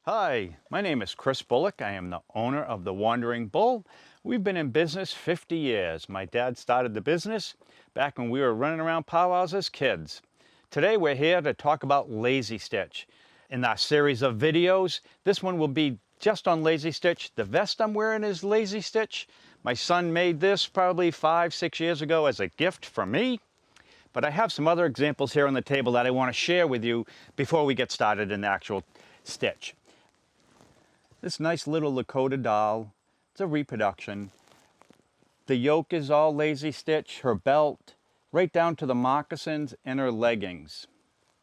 Hi, my name is Chris Bullock. I am the owner of The Wandering Bull. We've been in business 50 years. My dad started the business back when we were running around Pow Wows as kids. Today we're here to talk about Lazy Stitch. In our series of videos, this one will be just on Lazy Stitch. The vest I'm wearing is Lazy Stitch. My son made this probably 5-6 years ago as a gift for me. But I have some other examples here on the table that I want to share with you before we get started in the actual stitch. This nice little Lakota doll, it's a reproduction. The yoke is all Lazy Stitch, her belt, right down to the moccasins and her leggings.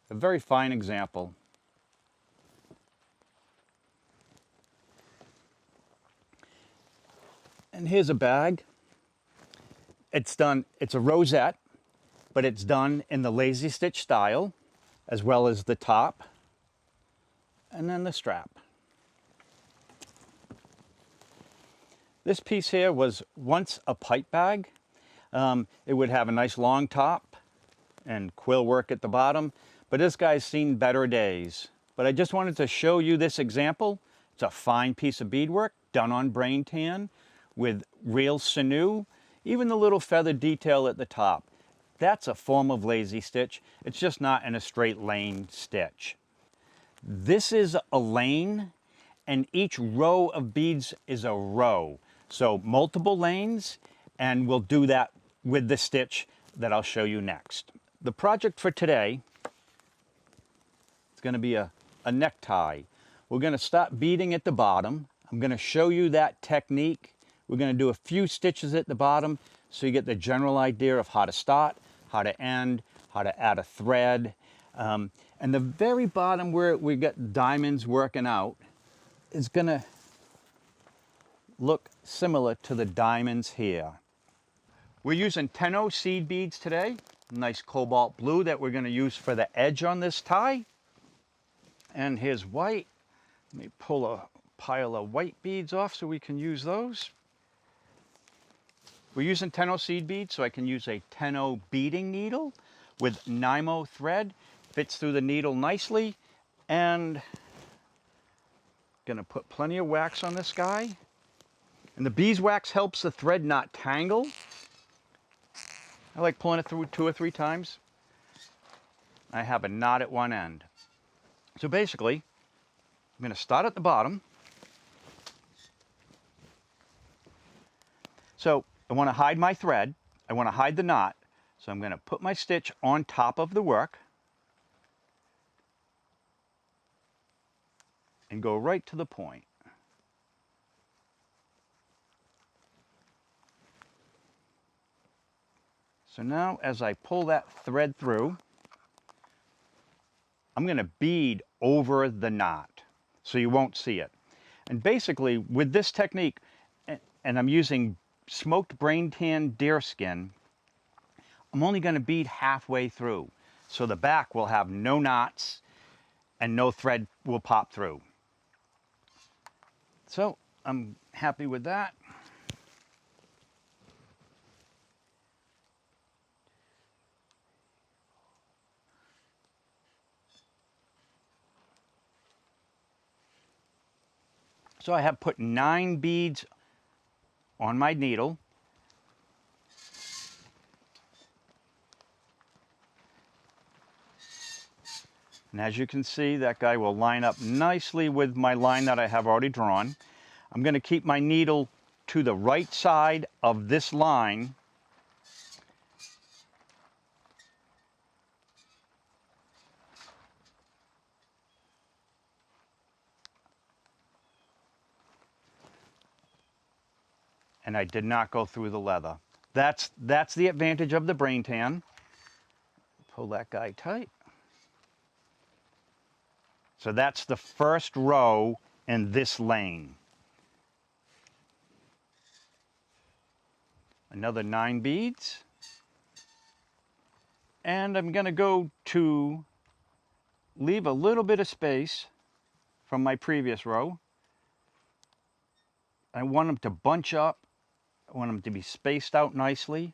A very fine example. And here's a bag. It's a rosette, but it's done in the Lazy Stitch style, as well as the top, and then the strap. This piece here was once a pipe bag. It would have a nice long top and quill work at the bottom, but this guy's seen better days. But I just wanted to show you this example. It's a fine piece of beadwork done on brain tan with real sinew, even the little feather detail at the top. That's a form of Lazy Stitch. It's just not in a straight lane stitch. This is a lane, and each row of beads is a row. So multiple lanes, and we'll do that with the stitch that I'll show you next. The project for today is going to be a necktie. We're going to start beading at the bottom. I'm going to show you that technique. We're going to do a few stitches at the bottom so you get the general idea of how to start, how to end, how to add a thread. And the very bottom where we got diamonds working out is going to look similar to the diamonds here. We're using 10-0 seed beads today. Nice cobalt blue that we're going to use for the edge on this tie. And here's white. Let me pull a pile of white beads off so we can use those. We're using 10-0 seed beads, so I can use a 10-0 beading needle with NYMO thread. Fits through the needle nicely. And gonna put plenty of wax on this guy. And the beeswax helps the thread not tangle. I like pulling it through 2 or 3 times. I have a knot at one end. So basically, I'm going to start at the bottom. So I want to hide my thread. I want to hide the knot. So I'm going to put my stitch on top of the work and go right to the point. So now as I pull that thread through, I'm going to bead over the knot so you won't see it. And basically with this technique, and I'm using smoked brain tan deerskin, I'm only going to bead halfway through. So the back will have no knots and no thread will pop through. So I'm happy with that. So I have put 9 beads on my needle. And as you can see, that guy will line up nicely with my line that I have already drawn. I'm going to keep my needle to the right side of this line. And I did not go through the leather. That's the advantage of the brain tan. Pull that guy tight. So that's the first row in this lane. Another 9 beads. And I'm going to go to leave a little bit of space from my previous row. I want them to bunch up. I want them to be spaced out nicely.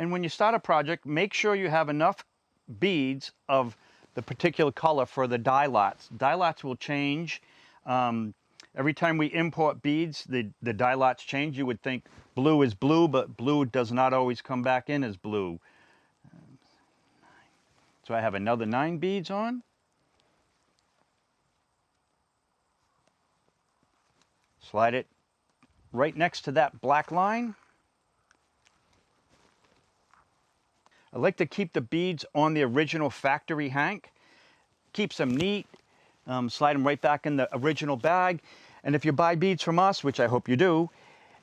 And when you start a project, make sure you have enough beads of the particular color for the dye lots. Dye lots will change. Every time we import beads, the dye lots change. You would think blue is blue, but blue does not always come back in as blue. So I have another 9 beads on. Slide it right next to that black line. I like to keep the beads on the original factory hank. Keeps them neat. Slide them right back in the original bag. And if you buy beads from us, which I hope you do,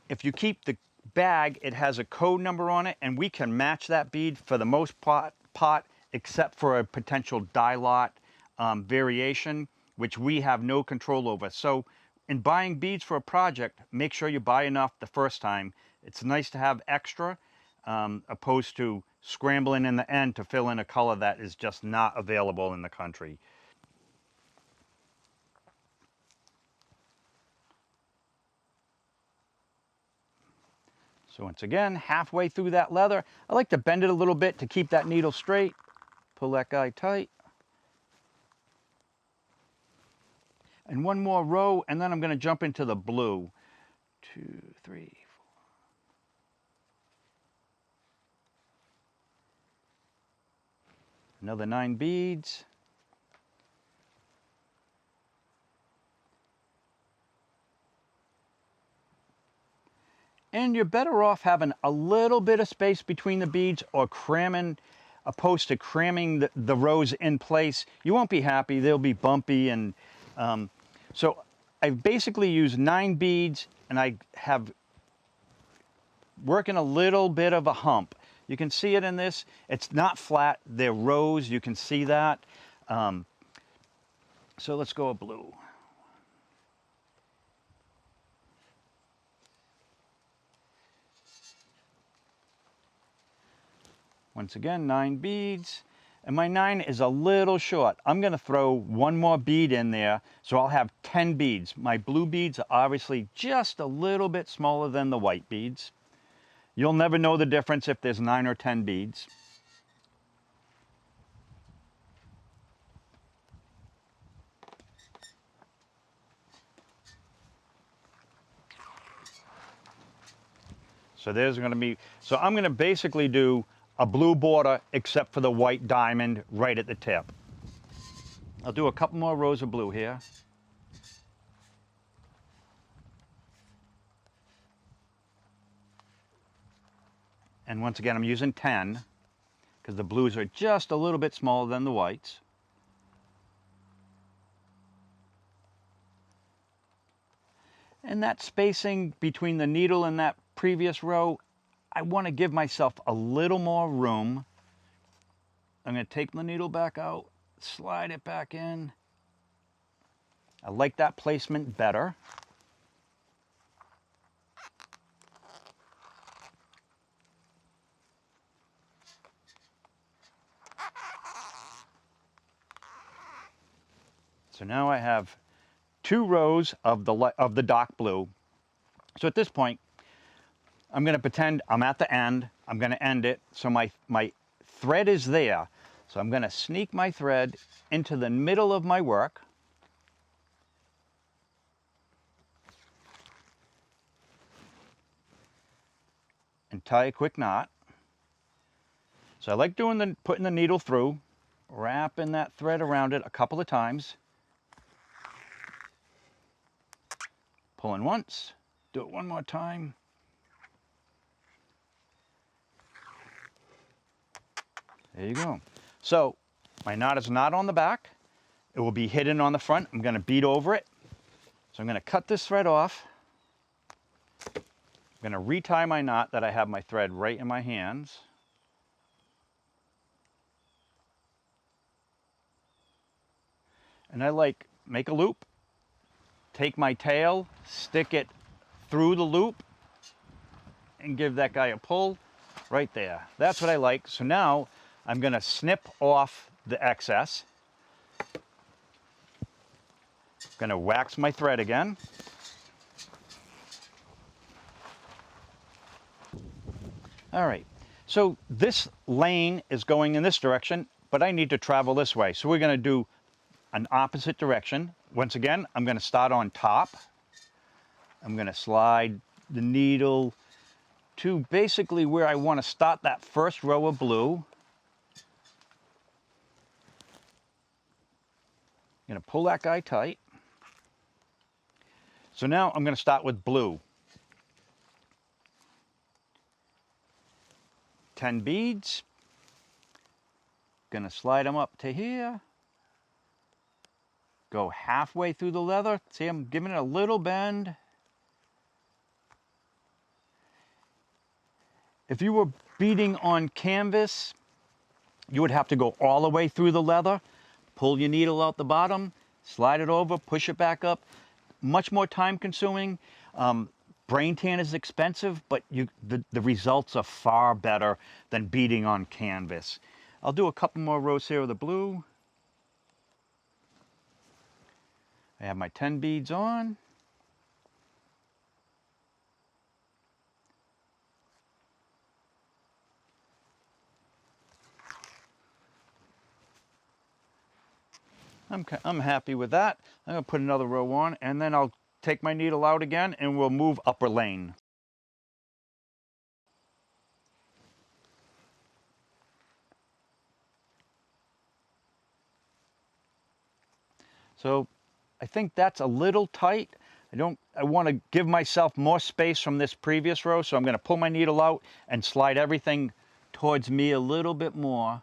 if you keep the bag, it has a code number on it, and we can match that bead for the most part, except for a potential dye lot variation, which we have no control over. So in buying beads for a project, make sure you buy enough the first time. It's nice to have extra, opposed to scrambling in the end to fill in a color that is just not available in the country. So once again, halfway through that leather, I like to bend it a little bit to keep that needle straight. Pull that guy tight. And one more row, and then I'm going to jump into the blue. 2, 3, 4. Another 9 beads. And you're better off having a little bit of space between the beads or cramming, opposed to cramming the rows in place. You won't be happy, they'll be bumpy. And so I've basically used 9 beads, and I have working a little bit of a hump. You can see it in this. It's not flat, they're rows, you can see that. So let's go blue. Once again, 9 beads, and my 9 is a little short. I'm going to throw one more bead in there, so I'll have 10 beads. My blue beads are obviously just a little bit smaller than the white beads. You'll never know the difference if there's 9 or 10 beads. So there's going to be, so I'm going to basically do a blue border except for the white diamond right at the tip. I'll do a couple more rows of blue here. And once again, I'm using 10 because the blues are just a little bit smaller than the whites. And that spacing between the needle and that previous row, I want to give myself a little more room. I'm going to take the needle back out, slide it back in. I like that placement better. So now I have 2 rows of the dark blue. So at this point, I'm going to pretend I'm at the end. I'm going to end it. So my thread is there. So I'm going to sneak my thread into the middle of my work. And tie a quick knot. So I like putting the needle through, wrapping that thread around it a couple of times. Pulling once, do it one more time. There you go. So my knot is not on the back. It will be hidden on the front. I'm going to bead over it. So I'm going to cut this thread off. I'm going to retie my knot that I have my thread right in my hands. And I make a loop, take my tail, stick it through the loop, and give that guy a pull right there. That's what I like. So now I'm going to snip off the excess. Going to wax my thread again. All right. So this lane is going in this direction, but I need to travel this way. So we're going to do an opposite direction. Once again, I'm going to start on top. I'm going to slide the needle to basically where I want to start that first row of blue. I'm going to pull that guy tight. So now I'm going to start with blue. 10 beads. Going to slide them up to here. Go halfway through the leather. See, I'm giving it a little bend. If you were beading on canvas, you would have to go all the way through the leather, pull your needle out the bottom, slide it over, push it back up. Much more time consuming. Brain tan is expensive, but the results are far better than beading on canvas. I'll do a couple more rows here of the blue. I have my 10 beads on. I'm happy with that. I'm going to put another row on, and then I'll take my needle out again, and we'll move upper lane. So I think that's a little tight. I want to give myself more space from this previous row, so I'm going to pull my needle out and slide everything towards me a little bit more.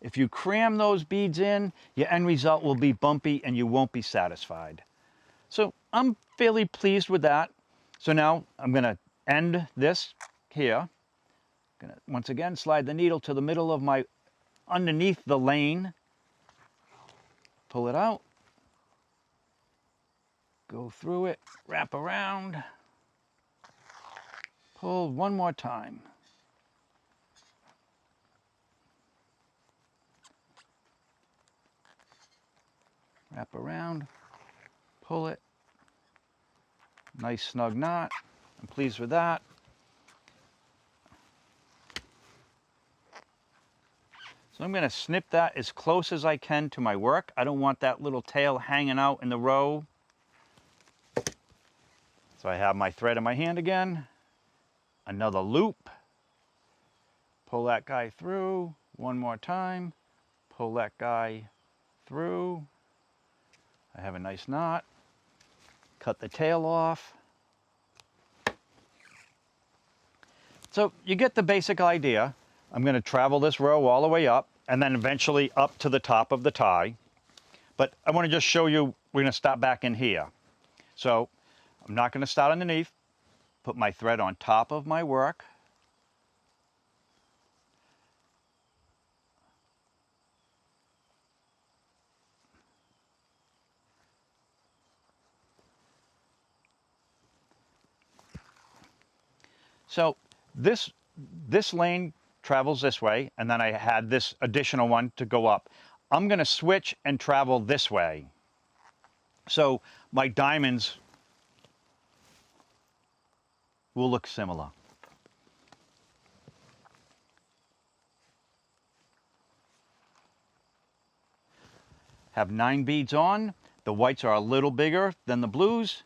If you cram those beads in, your end result will be bumpy and you won't be satisfied. So I'm fairly pleased with that. So now I'm going to end this here. Going to once again slide the needle to the middle of my, underneath the lane. Pull it out. Go through it, wrap around. Pull one more time. Wrap around, pull it. Nice snug knot. I'm pleased with that. So I'm going to snip that as close as I can to my work. I don't want that little tail hanging out in the row. So I have my thread in my hand again. Another loop. Pull that guy through one more time. Pull that guy through. I have a nice knot. Cut the tail off. So you get the basic idea. I'm going to travel this row all the way up and then eventually up to the top of the tie. But I want to just show you, we're going to start back in here. So I'm not going to start underneath. Put my thread on top of my work. So this lane travels this way, and then I had this additional one to go up. I'm going to switch and travel this way. So my diamonds will look similar. Have 9 beads on. The whites are a little bigger than the blues.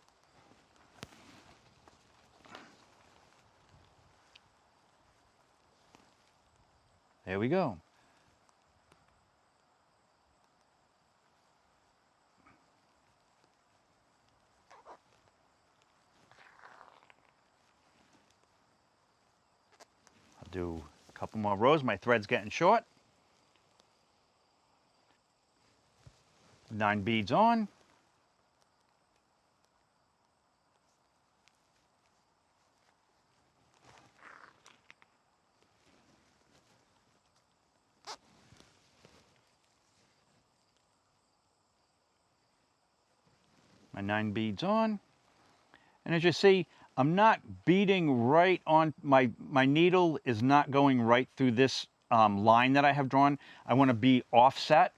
There we go. I'll do a couple more rows. My thread's getting short. 9 beads on. My 9 beads on. And as you see, I'm not beading right on, my needle is not going right through this line that I have drawn. I want to be offset.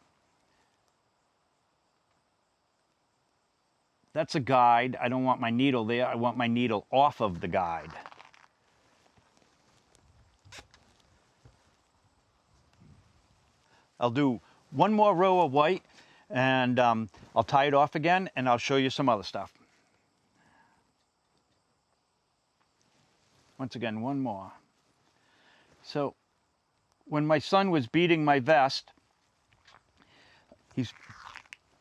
That's a guide. I don't want my needle there. I want my needle off of the guide. I'll do one more row of white, and I'll tie it off again, and I'll show you some other stuff. Once again, one more. So when my son was beading my vest, he's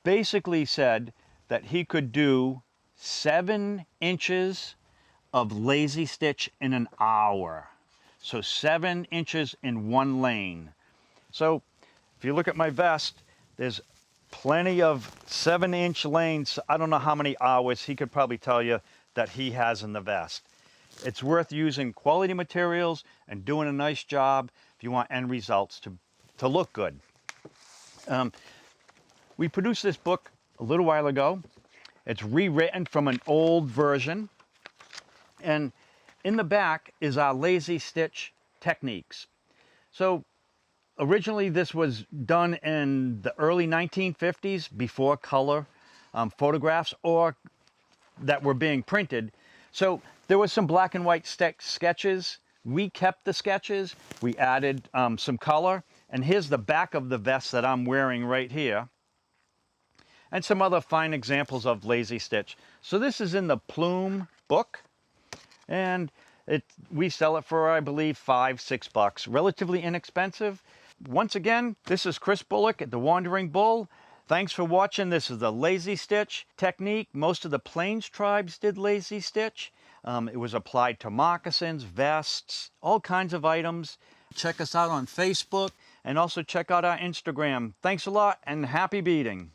basically said that he could do 7 inches of lazy stitch in an hour. So 7 inches in one lane. So if you look at my vest, there's plenty of 7-inch lanes. I don't know how many hours he could probably tell you that he has in the vest. It's worth using quality materials and doing a nice job if you want end results to look good. We produced this book a little while ago. It's rewritten from an old version. And in the back is our lazy stitch techniques. So originally this was done in the early 1950s, before color photographs or that were being printed. So there was some black and white sketches. We kept the sketches. We added some color. And here's the back of the vest that I'm wearing right here. And some other fine examples of lazy stitch. So this is in the Plume book. And we sell it for, I believe, $5-6. Relatively inexpensive. Once again, this is Chris Bullock at The Wandering Bull. Thanks for watching. This is the lazy stitch technique. Most of the Plains tribes did lazy stitch. It was applied to moccasins, vests, all kinds of items. Check us out on Facebook and also check out our Instagram. Thanks a lot and happy beading.